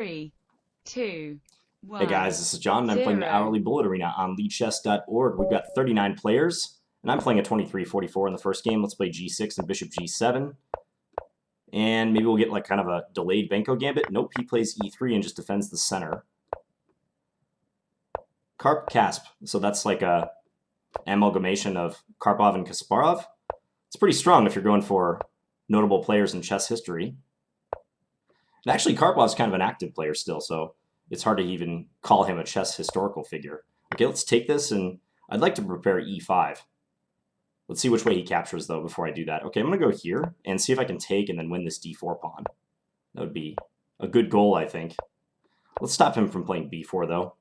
Three, two, Hey guys, one, this is John, and I'm playing the zero. Hourly Bullet Arena on Lichess.org. We've got 39 players, and I'm playing a 23-44 in the first game. Let's play G6 and Bishop G7, and maybe we'll get like kind of a delayed Benko gambit. Nope, he plays E3 and just defends the center. Karp Kasp, so that's like a amalgamation of Karpov and Kasparov. It's pretty strong if you're going for notable players in chess history. And actually, Karpov's kind of an active player still, so it's hard to even call him a chess historical figure. Okay, let's take this, and I'd like to prepare e5. Let's see which way he captures, though, before I do that. Okay, I'm going to go here and see if I can take and then win this d4 pawn. That would be a good goal, I think. Let's stop him from playing b4, though.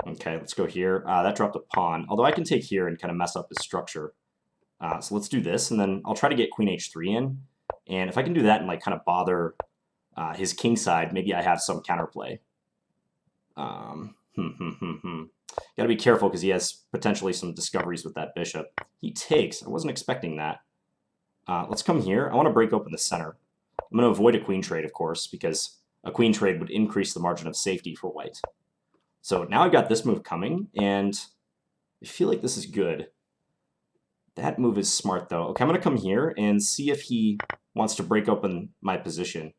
Okay, let's go here. That dropped a pawn, although I can take here and kind of mess up his structure. So let's do this, and then I'll try to get queen h3 in. And if I can do that and like kind of bother his king side, maybe I have some counterplay. Got to be careful because he has potentially some discoveries with that bishop. He takes. I wasn't expecting that. Let's come here. I want to break open the center. I'm going to avoid a queen trade, of course, because a queen trade would increase the margin of safety for white. So now I've got this move coming, and I feel like this is good. That move is smart, though. Okay, I'm going to come here and see if he wants to break open my position.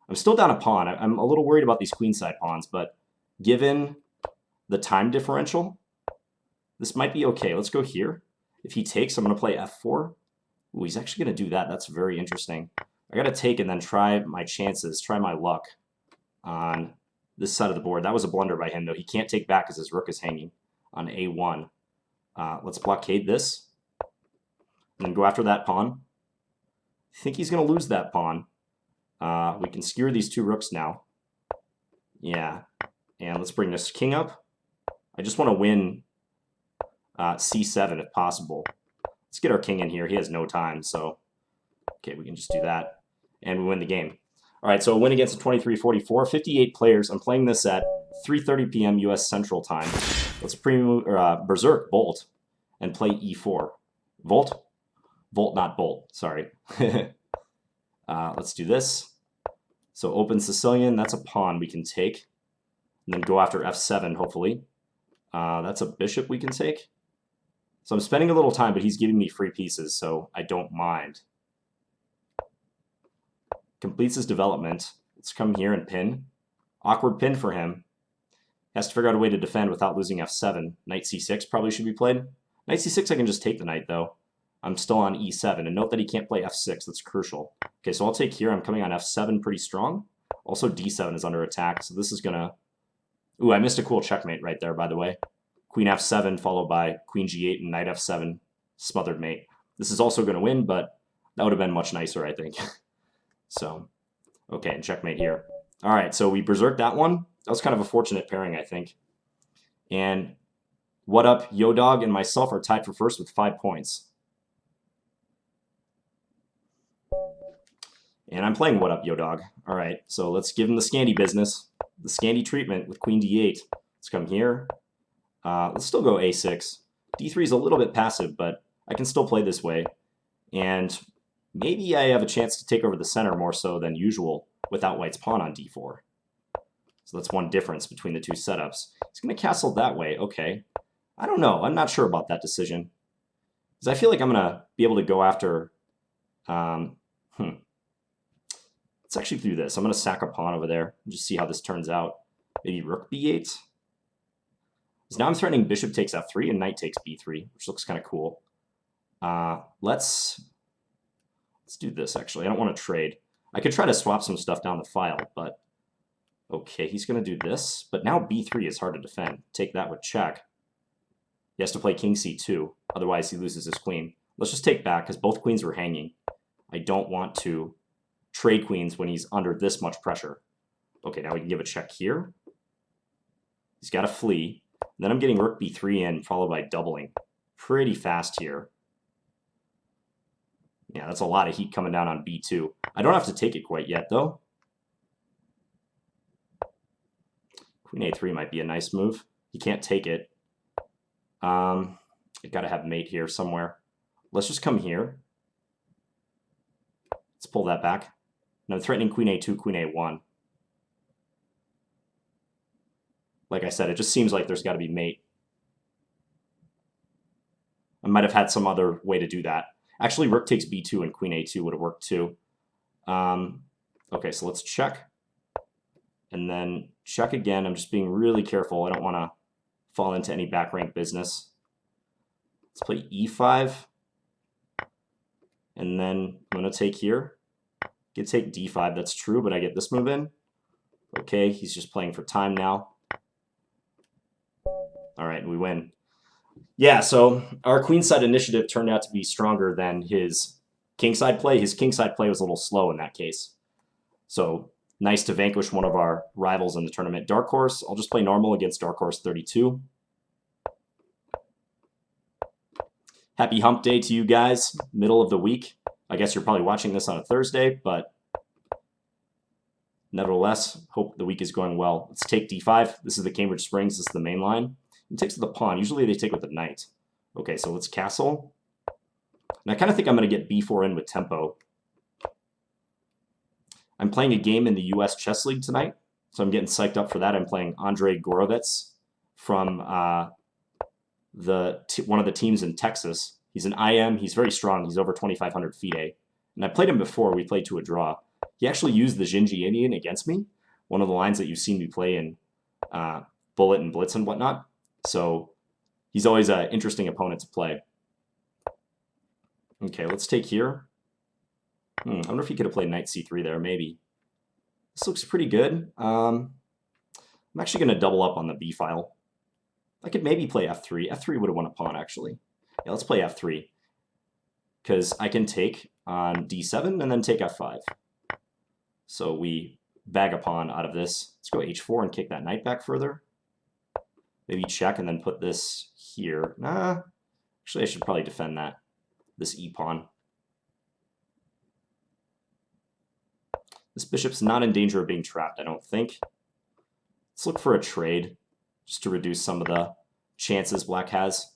I'm still down a pawn. I'm a little worried about these queenside pawns, but given the time differential, this might be okay. Let's go here. If he takes, I'm going to play f4. Ooh, he's actually going to do that. That's very interesting. I got to take and then try my chances, try my luck on this side of the board. That was a blunder by him, though. He can't take back because his rook is hanging on a1. Let's blockade this and then go after that pawn. I think he's going to lose that pawn. We can skewer these two rooks now. Yeah. And let's bring this king up. I just want to win c7 if possible. Let's get our king in here. He has no time, so okay, we can just do that. And we win the game. All right, so a win against a 23-44. 58 players. I'm playing this at 3:30 p.m. U.S. Central Time. Let's berserk bolt and play e4. Volt? Volt, not bolt. Sorry. Let's do this. So open Sicilian. That's a pawn we can take. And then go after f7, hopefully. That's a bishop we can take. So I'm spending a little time, but he's giving me free pieces, so I don't mind. Completes his development. Let's come here and pin. Awkward pin for him. Has to figure out a way to defend without losing f7. Knight c6 probably should be played. Knight c6 I can just take the knight, though. I'm still on e7, and note that he can't play f6. That's crucial. Okay, so I'll take here. I'm coming on f7 pretty strong. Also, d7 is under attack, so this is going to... Ooh, I missed a cool checkmate right there, by the way. Queen f7 followed by queen g8 and knight f7 smothered mate. This is also going to win, but that would have been much nicer, I think. So, okay, and checkmate here. All right, so we berserked that one. That was kind of a fortunate pairing, I think. And What Up, Yo-Dog, and myself are tied for first with 5 points. And I'm playing What Up, Yo-Dog. All right, so let's give him the Scandi business, the Scandi treatment with queen d8. Let's come here. Let's still go a6. d3 is a little bit passive, but I can still play this way. And maybe I have a chance to take over the center more so than usual without white's pawn on d4. So that's one difference between the two setups. He's going to castle that way. Okay. I don't know. I'm not sure about that decision. Because I feel like I'm going to be able to go after... Let's actually do this. I'm going to sack a pawn over there and just see how this turns out. Maybe rook b8. So now I'm threatening bishop takes f3 and knight takes b3, which looks kind of cool. Let's do this, actually. I don't want to trade. I could try to swap some stuff down the file, but... Okay, he's going to do this. But now b3 is hard to defend. Take that with check. He has to play king c2. Otherwise, he loses his queen. Let's just take back, because both queens were hanging. I don't want to trade queens when he's under this much pressure. Okay, now we can give a check here. He's got to flee. Then I'm getting rook b3 in, followed by doubling. Pretty fast here. Yeah, that's a lot of heat coming down on b2. I don't have to take it quite yet, though. Queen a3 might be a nice move. He can't take it. I got to have mate here somewhere. Let's just come here. Let's pull that back. And I'm threatening queen a2, queen a1. like I said, it just seems like there's got to be mate. I might have had some other way to do that. Actually, rook takes b2 and queen a2 would have worked too. Okay, so let's check. And then check again. I'm just being really careful. I don't want to fall into any back rank business. Let's play e5. And then I'm going to take here. Get take d5. That's true, but I get this move in. Okay, he's just playing for time now. All right, we win. Yeah, so our queenside initiative turned out to be stronger than his kingside play. His kingside play was a little slow in that case. So nice to vanquish one of our rivals in the tournament. Dark Horse, I'll just play normal against Dark Horse 32. Happy hump day to you guys, middle of the week. I guess you're probably watching this on a Thursday, but nevertheless, hope the week is going well. Let's take d5. This is the Cambridge Springs. This is the main line. He takes with the pawn. Usually they take with the knight. Okay, so let's castle. And I kind of think I'm going to get b4 in with tempo. I'm playing a game in the U.S. Chess League tonight, so I'm getting psyched up for that. I'm playing Andrei Gorovets from one of the teams in Texas. He's an IM. He's very strong. He's over 2,500 FIDE. And I played him before. We played to a draw. He actually used the Jinji Indian against me, one of the lines that you've seen me play in Bullet and Blitz and whatnot. So he's always an interesting opponent to play. Okay, let's take here. I wonder if he could have played knight c3 there, maybe. This looks pretty good. I'm actually going to double up on the b file. I could maybe play f3. f3 would have won a pawn, actually. Yeah, let's play f3. Because I can take on d7 and then take f5. So we bag a pawn out of this. Let's go h4 and kick that knight back further. Maybe check and then put this here. Nah, actually I should probably defend that. This e-pawn. This bishop's not in danger of being trapped, I don't think. Let's look for a trade, just to reduce some of the chances black has.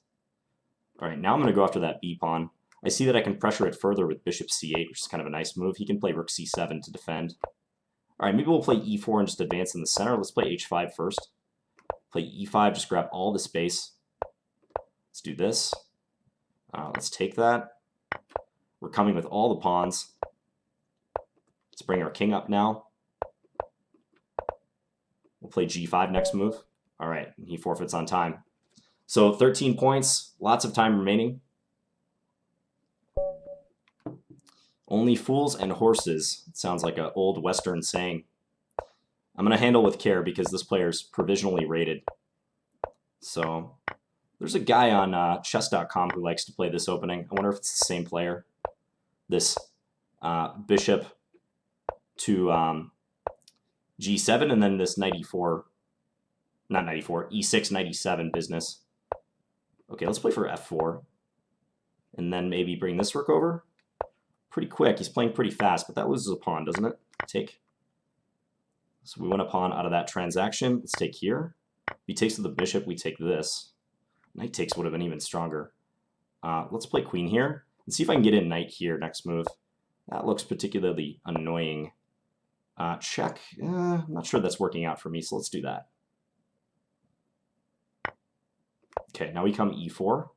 All right, now I'm going to go after that b-pawn. I see that I can pressure it further with bishop c8, which is kind of a nice move. He can play rook c7 to defend. All right, maybe we'll play e4 and just advance in the center. Let's play h5 first. Play e5, just grab all the space. Let's do this. Let's take that. We're coming with all the pawns. Let's bring our king up now. We'll play g5 next move. All right, he forfeits on time. So 13 points, lots of time remaining. Only fools and horses. It sounds like an old Western saying. I'm going to handle with care because this player's provisionally rated. So there's a guy on chess.com who likes to play this opening. I wonder if it's the same player. This bishop to g7 and then this knight e4, not knight e4, e6, knight e7 business. Okay, let's play for f4. And then maybe bring this rook over. Pretty quick. He's playing pretty fast, but that loses a pawn, doesn't it? Take. So we win a pawn out of that transaction. Let's take here. If he takes with the bishop, we take this. Knight takes would have been even stronger. Let's play queen here and see if I can get in knight here next move. That looks particularly annoying. Check. I'm not sure that's working out for me, so let's do that. Okay, now we come e4.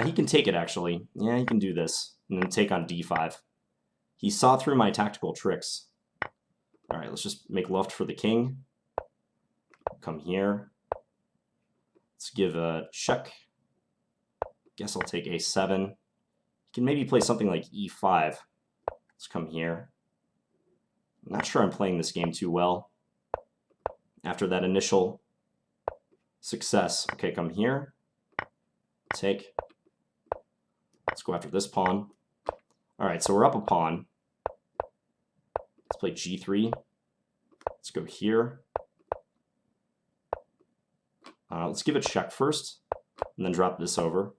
He can take it, actually. Yeah, he can do this. And then take on d5. He saw through my tactical tricks. All right, let's just make luft for the king. Come here. Let's give a check. Guess I'll take a7. He can maybe play something like e5. Let's come here. I'm not sure I'm playing this game too well. After that initial success. Okay, come here. Take. Let's go after this pawn. All right, so we're up a pawn. Let's play g3. Let's go here. Let's give it check first, and then drop this over.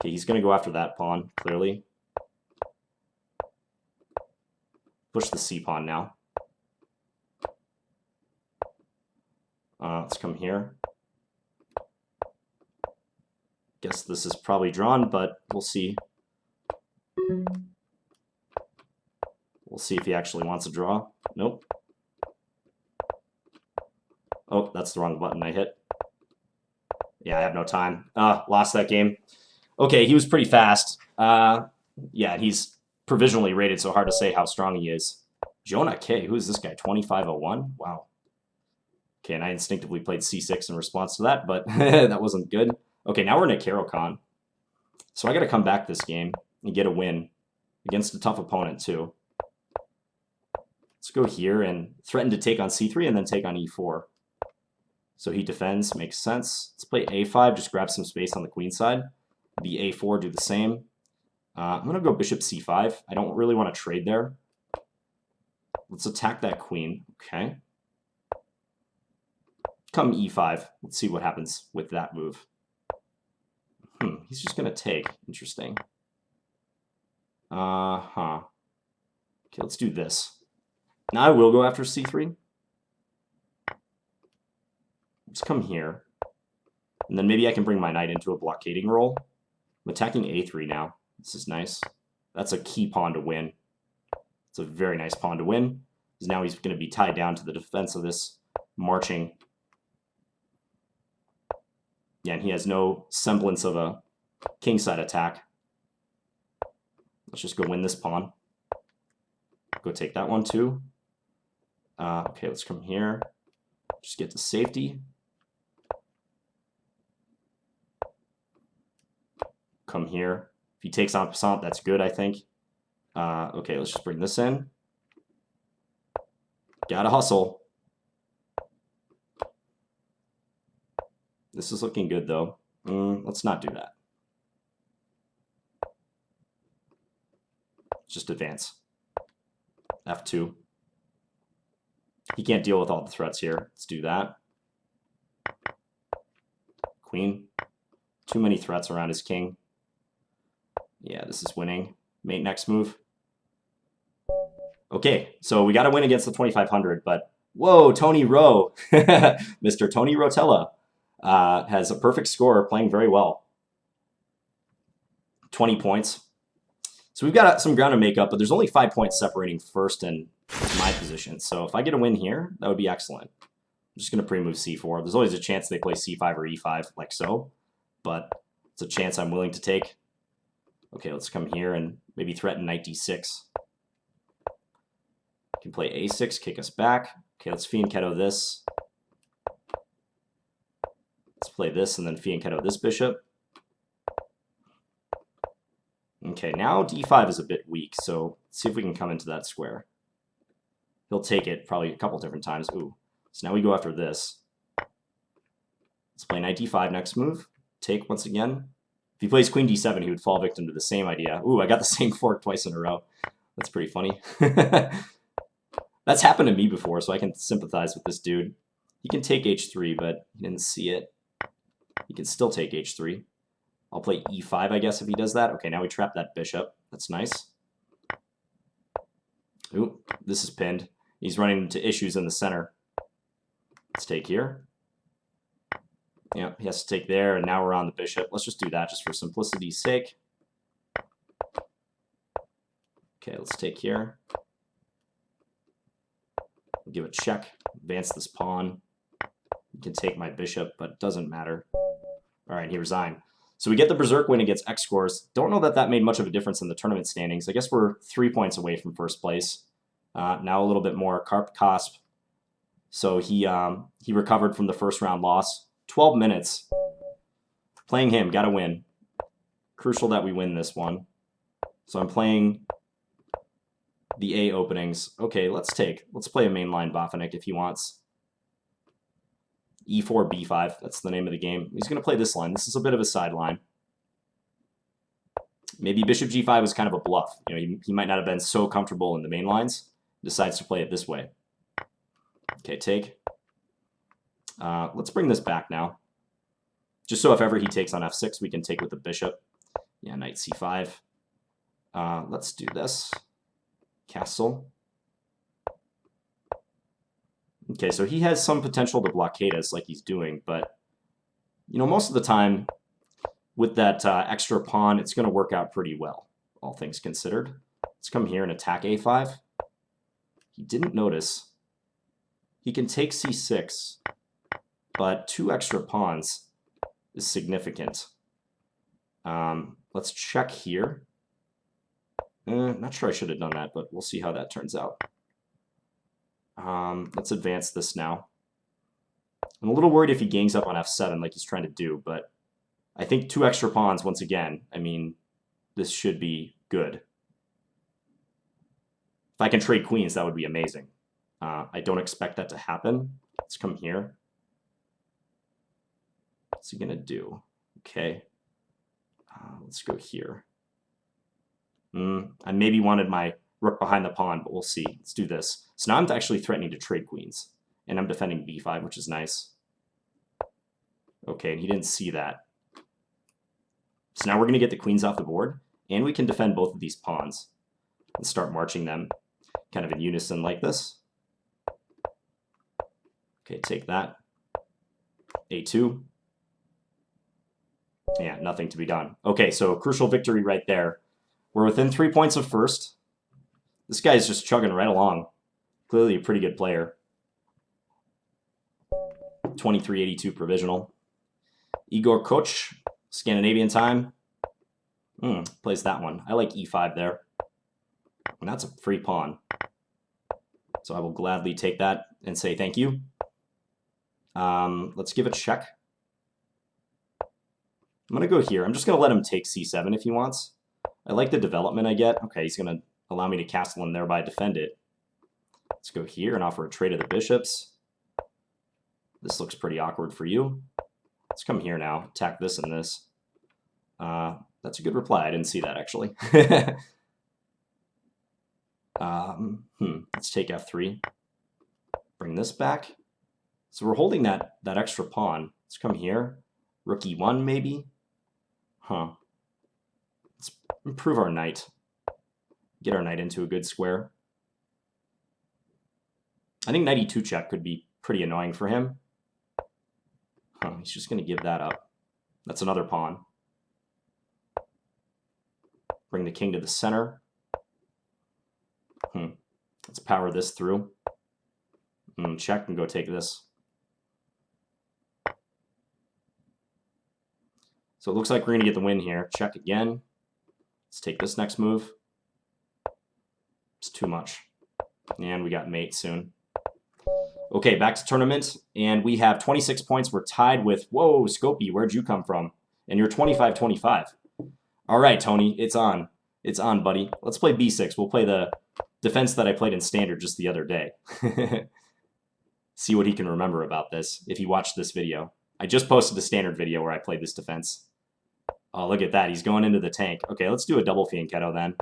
Okay, he's going to go after that pawn, clearly. Push the c pawn now. Let's come here. Guess this is probably drawn, but we'll see. We'll see if he actually wants a draw. Nope. Oh, that's the wrong button I hit. Yeah, I have no time. Lost that game. Okay, he was pretty fast. Yeah, he's provisionally rated, so hard to say how strong he is. Jonah K, who is this guy? 2501? Wow. Okay, and I instinctively played c6 in response to that, but that wasn't good. Okay, now we're in a Caro-Kann. So I got to come back this game and get a win against a tough opponent, too. Let's go here and threaten to take on c3 and then take on e4. So he defends, makes sense. Let's play a5, just grab some space on the queen side. The a4, do the same. I'm going to go bishop c5. I don't really want to trade there. Let's attack that queen. Okay. Come e5. Let's see what happens with that move. He's just going to take. Interesting. Okay, let's do this. Now I will go after c3. Just come here. And then maybe I can bring my knight into a blockading role. I'm attacking a3 now. This is nice. That's a key pawn to win. It's a very nice pawn to win, because now he's going to be tied down to the defense of this marching. Yeah, and he has no semblance of a kingside attack. Let's just go win this pawn. Go take that one too. Okay, let's come here. Just get to safety. Come here. If he takes on passant, that's good, I think. Okay, let's just bring this in. Gotta hustle. This is looking good, though. Let's not do that. Just advance. F2. He can't deal with all the threats here. Let's do that. Queen. Too many threats around his king. Yeah, this is winning. Mate next move. Okay, so we got to win against the 2500, but whoa, Tony Rowe, Mr. Tony Rotella, has a perfect score, playing very well. 20 points. So we've got some ground to make up, but there's only 5 points separating first and my position. So if I get a win here, that would be excellent. I'm just going to pre-move c4. There's always a chance they play c5 or e5, like so, but it's a chance I'm willing to take. Okay, let's come here and maybe threaten knight d6. Can play a6, kick us back. Okay, let's fianchetto this. Let's play this and then fianchetto this bishop. Okay, now d5 is a bit weak, so let's see if we can come into that square. He'll take it probably a couple different times. Ooh, so now we go after this. Let's play knight d5 next move. Take once again. If he plays queen d7, he would fall victim to the same idea. Ooh, I got the same fork twice in a row. That's pretty funny. That's happened to me before, so I can sympathize with this dude. He can take h3, but he didn't see it. He can still take h3. I'll play e5, I guess, if he does that. Okay, now we trap that bishop. That's nice. Ooh, this is pinned. He's running into issues in the center. Let's take here. Yeah, he has to take there, and now we're on the bishop. Let's just do that just for simplicity's sake. Okay, let's take here. We'll give a check, advance this pawn. You can take my bishop, but it doesn't matter. All right, he resigned. So we get the Berserk win against X scores. Don't know that that made much of a difference in the tournament standings. I guess we're 3 points away from first place. Now a little bit more. Karp Kasp. So he recovered from the first round loss. 12 minutes. Playing him, gotta win. Crucial that we win this one. So I'm playing the A openings. Okay, let's play a mainline Botanik if he wants. E4, B5, that's the name of the game. He's going to play this line. This is a bit of a sideline. Maybe bishop g5 was kind of a bluff. You know, he might not have been so comfortable in the main lines. Decides to play it this way. Okay, take. Let's bring this back now. Just so if ever he takes on f6, we can take with the bishop. Yeah, knight c5. Let's do this. Castle. Okay, so he has some potential to blockade us like he's doing, but, you know, most of the time with that extra pawn, it's going to work out pretty well, all things considered. Let's come here and attack a5. He didn't notice. He can take c6. but 2 extra pawns is significant. Let's check here. Not sure I should have done that, but we'll see how that turns out. Let's advance this now. I'm a little worried if he gangs up on f7 like he's trying to do, but I think 2 extra pawns, once again, I mean, this should be good. If I can trade queens, that would be amazing. I don't expect that to happen. Let's come here. What's he going to do? Okay. Let's go here. I maybe wanted my rook behind the pawn, but we'll see. Let's do this. So now I'm actually threatening to trade queens. And I'm defending b5, which is nice. Okay, and he didn't see that. So now we're going to get the queens off the board, and we can defend both of these pawns and start marching them kind of in unison like this. Okay, take that. a2. Yeah, nothing to be done. Okay, so crucial victory right there. We're within 3 points of first. This guy's just chugging right along. Clearly a pretty good player. 2382 provisional. Igor Koch, Scandinavian time. Plays that one. I like e5 there. And that's a free pawn. So I will gladly take that and say thank you. Let's give a check. I'm going to go here. I'm just going to let him take c7 if he wants. I like the development I get. Okay, he's going to allow me to castle and thereby defend it. Let's go here and offer a trade of the bishops. This looks pretty awkward for you. Let's come here now. Attack this and this. That's a good reply. I didn't see that, actually. Let's take f3. Bring this back. So we're holding that extra pawn. Let's come here. Rook e1, maybe? Let's improve our knight. Get our knight into a good square. I think knight e2 check could be pretty annoying for him. He's just going to give that up. That's another pawn. Bring the king to the center. Let's power this through. Check and go take this. So it looks like we're going to get the win here. Check again. Let's take this next move. It's too much. And we got mate soon. Okay, back to tournament. And we have 26 points. We're tied with, whoa, Scopey, where'd you come from? And you're 25-25. All right, Tony, it's on. It's on, buddy. Let's play b6. We'll play the defense that I played in standard just the other day. See what he can remember about this if he watched this video. I just posted a standard video where I played this defense. Oh, look at that. He's going into the tank. Okay, let's do a double fianchetto then.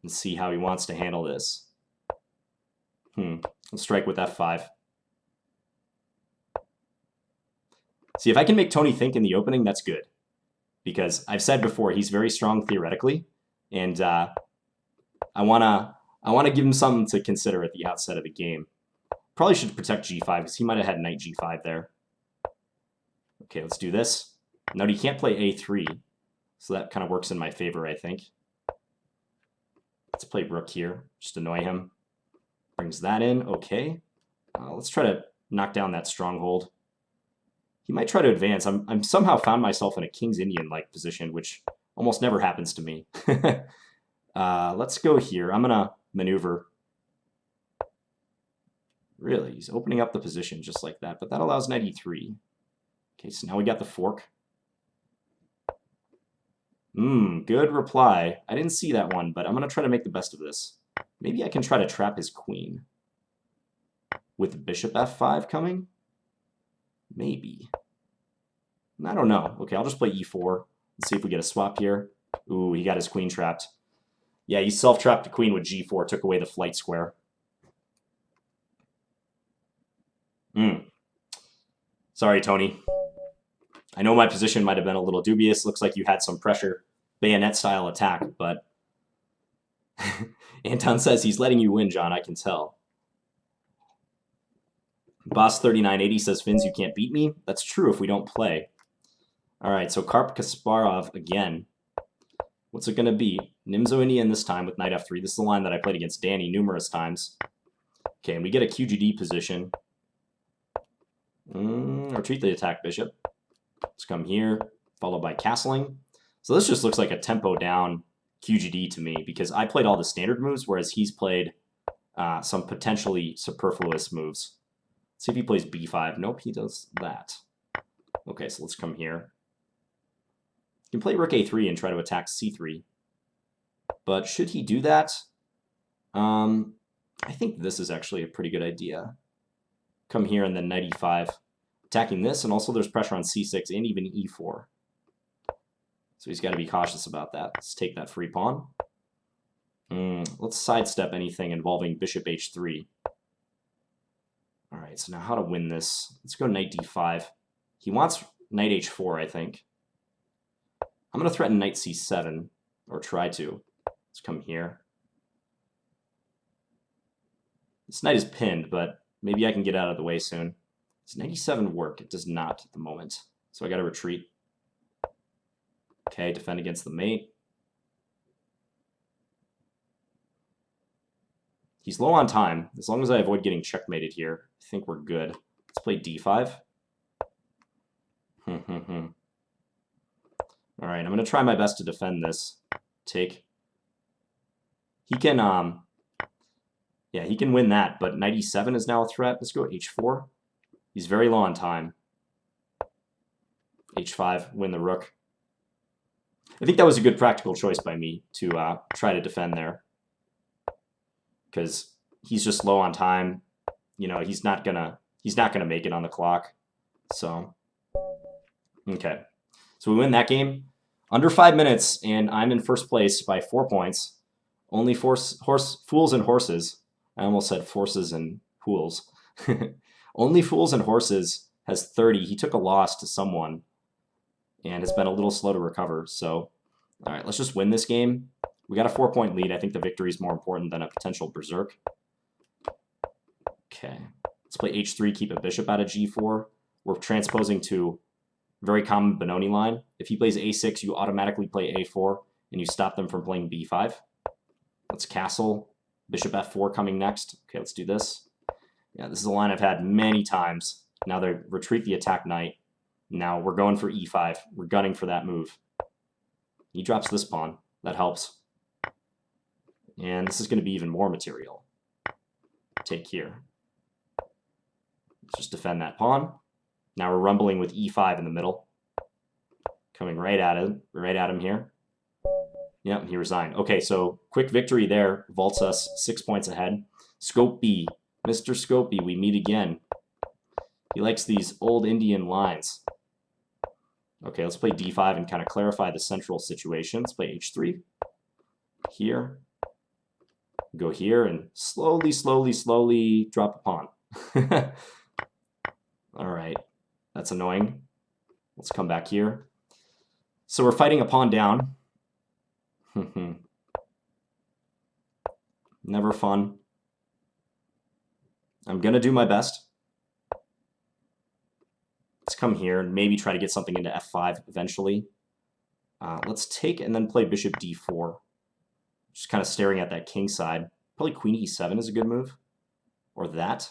And see how he wants to handle this. Let's strike with f5. See, if I can make Tony think in the opening, that's good. Because I've said before, he's very strong theoretically. And I wanna give him something to consider at the outset of the game. Probably should protect g5 because he might have had knight g5 there. Okay, let's do this. Note he can't play a3, so that kind of works in my favor, I think. Let's play rook here, just annoy him. Brings that in, okay. Let's try to knock down that stronghold. He might try to advance. I'm somehow found myself in a King's Indian-like position, which almost never happens to me. Let's go here. I'm going to maneuver. Really, he's opening up the position just like that, but that allows knight e3. Okay, so now we got the fork. Good reply. I didn't see that one, but I'm going to try to make the best of this. Maybe I can try to trap his queen. With bishop f5 coming? Maybe. I don't know. Okay, I'll just play e4. Let's see if we get a swap here. Ooh, he got his queen trapped. Yeah, he self-trapped the queen with g4, took away the flight square. Sorry, Tony. I know my position might have been a little dubious. Looks like you had some pressure, bayonet-style attack, but Anton says he's letting you win, John. I can tell. Boss3980 says, Finns, you can't beat me. That's true if we don't play. All right, so Karp Kasparov again. What's it going to be? Nimzo Indian this time with knight f3. This is the line that I played against Danny numerous times. Okay, and we get a QGD position. Retreat the attack bishop. Let's come here, followed by castling. So this just looks like a tempo down QGD to me because I played all the standard moves, whereas he's played some potentially superfluous moves. Let's see if he plays b5. Nope, he does that. Okay, so let's come here. You can play rook a3 and try to attack c3. But should he do that? I think this is actually a pretty good idea. Come here and then knight e5. Attacking this, and also there's pressure on c6 and even e4. So he's got to be cautious about that. Let's take that free pawn. Let's sidestep anything involving bishop h3. All right, so now how to win this? Let's go knight d5. He wants knight h4, I think. I'm going to threaten knight c7, or try to. Let's come here. This knight is pinned, but maybe I can get out of the way soon. Does knight e7 work? It does not at the moment. So I got to retreat. Okay, defend against the mate. He's low on time. As long as I avoid getting checkmated here, I think we're good. Let's play d5. All right, I'm going to try my best to defend this. Take. He can, yeah, he can win that, but knight e7 is now a threat. Let's go h4. He's very low on time. h5, win the rook. I think that was a good practical choice by me to try to defend there. Because he's just low on time. You know, he's not gonna make it on the clock. So, okay. So we win that game. Under 5 minutes, and I'm in first place by 4 points. Only fools and horses. I almost said forces and fools. Only Fools and Horses has 30. He took a loss to someone and has been a little slow to recover. So, all right, let's just win this game. We got a 4-point lead. I think the victory is more important than a potential berserk. Okay, let's play h3, keep a bishop out of g4. We're transposing to a very common Benoni line. If he plays a6, you automatically play a4, and you stop them from playing b5. Let's castle. Bishop f4 coming next. Okay, let's do this. Yeah, this is a line I've had many times. Now they retreat the attack knight. Now we're going for e5. We're gunning for that move. He drops this pawn. That helps. And this is going to be even more material. Take here. Let's just defend that pawn. Now we're rumbling with e5 in the middle. Coming right at him here. Yep, he resigned. Okay, so quick victory there. Vaults us 6 points ahead. Scope B. Mr. Scopey, we meet again. He likes these old Indian lines. Okay, let's play d5 and kind of clarify the central situation. Let's play h3. Here. Go here and slowly drop a pawn. All right, that's annoying. Let's come back here. So we're fighting a pawn down. Never fun. I'm going to do my best. Let's come here and maybe try to get something into f5 eventually. Let's take and then play bishop d4. Just kind of staring at that king side. Probably queen e7 is a good move. Or that.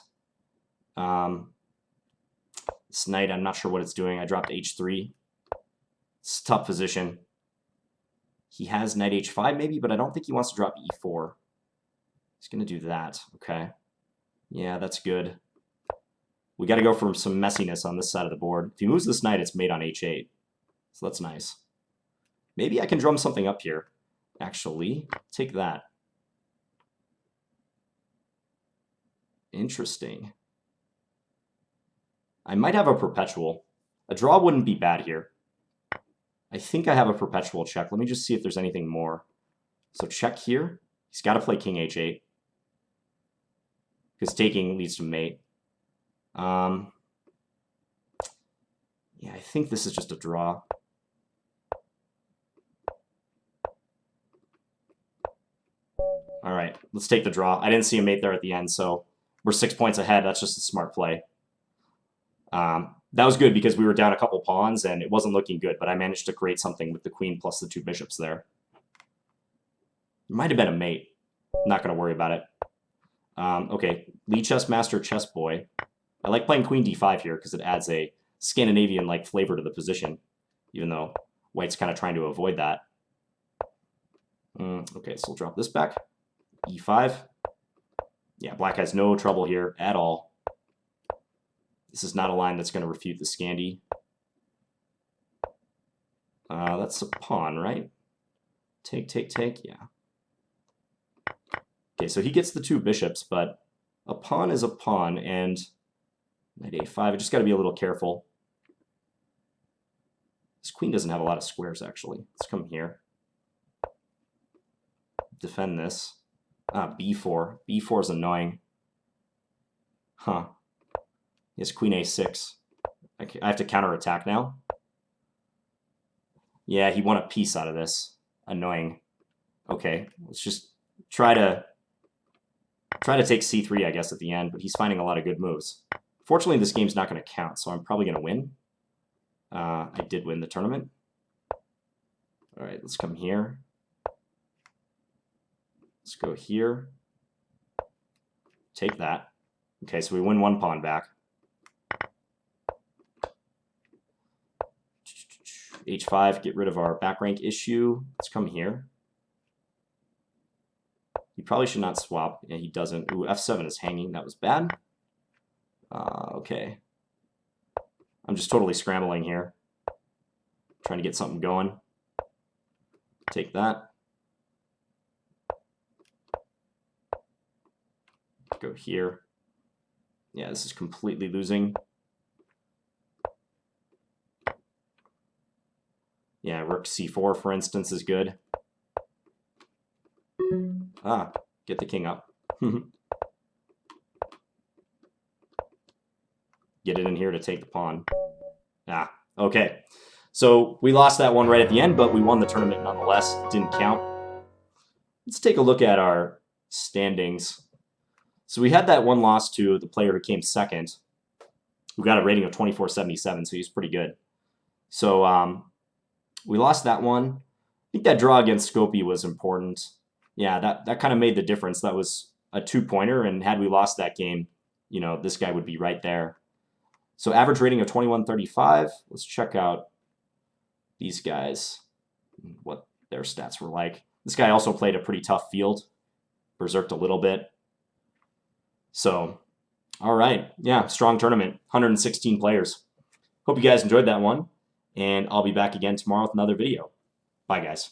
This knight, I'm not sure what it's doing. I dropped h3. It's a tough position. He has knight h5 maybe, but I don't think he wants to drop e4. He's going to do that. Okay. Yeah, that's good. We got to go for some messiness on this side of the board. If he moves this knight, it's mate on h8. So that's nice. Maybe I can drum something up here. Actually, take that. Interesting. I might have a perpetual. A draw wouldn't be bad here. I think I have a perpetual check. Let me just see if there's anything more. So check here. He's got to play king h8. Because taking leads to mate. Yeah, I think this is just a draw. All right, let's take the draw. I didn't see a mate there at the end, so we're 6 points ahead. That's just a smart play. That was good because we were down a couple pawns and it wasn't looking good, but I managed to create something with the queen plus the 2 bishops there. It might have been a mate. I'm not going to worry about it. Okay, Lichess Master Chess Boy. I like playing queen d5 here because it adds a Scandinavian-like flavor to the position, even though white's kind of trying to avoid that. Okay, so we'll drop this back. e5. Yeah, black has no trouble here at all. This is not a line that's going to refute the Scandi. That's a pawn, right? Take, take, take, yeah. Okay, so he gets the 2 bishops, but a pawn is a pawn, and knight a5, I just got to be a little careful. This queen doesn't have a lot of squares, actually. Let's come here. Defend this. b4. b4 is annoying. Huh. He has queen a6. I have to counterattack now. Yeah, he won a piece out of this. Annoying. Okay, let's just try to take c3, I guess, at the end, but he's finding a lot of good moves. Fortunately, this game's not going to count, so I'm probably going to win. I did win the tournament. All right, let's come here. Let's go here. Take that. Okay, so we win 1 pawn back. h5, get rid of our back rank issue. Let's come here. He probably should not swap. Yeah, he doesn't. Ooh, f7 is hanging. That was bad. Okay. I'm just totally scrambling here. Trying to get something going. Take that. Go here. Yeah, this is completely losing. Yeah, rook c4, for instance, is good. Get the king up. Get it in here to take the pawn. Okay. So we lost that one right at the end, but we won the tournament nonetheless. It didn't count. Let's take a look at our standings. So we had that one loss to the player who came second, who got a rating of 2477, so he's pretty good. So we lost that one. I think that draw against Skopje was important. Yeah, that kind of made the difference. That was a 2-pointer, and had we lost that game, you know, this guy would be right there. So average rating of 2135. Let's check out these guys, what their stats were like. This guy also played a pretty tough field, berserked a little bit. So, all right. Yeah, strong tournament, 116 players. Hope you guys enjoyed that one, and I'll be back again tomorrow with another video. Bye, guys.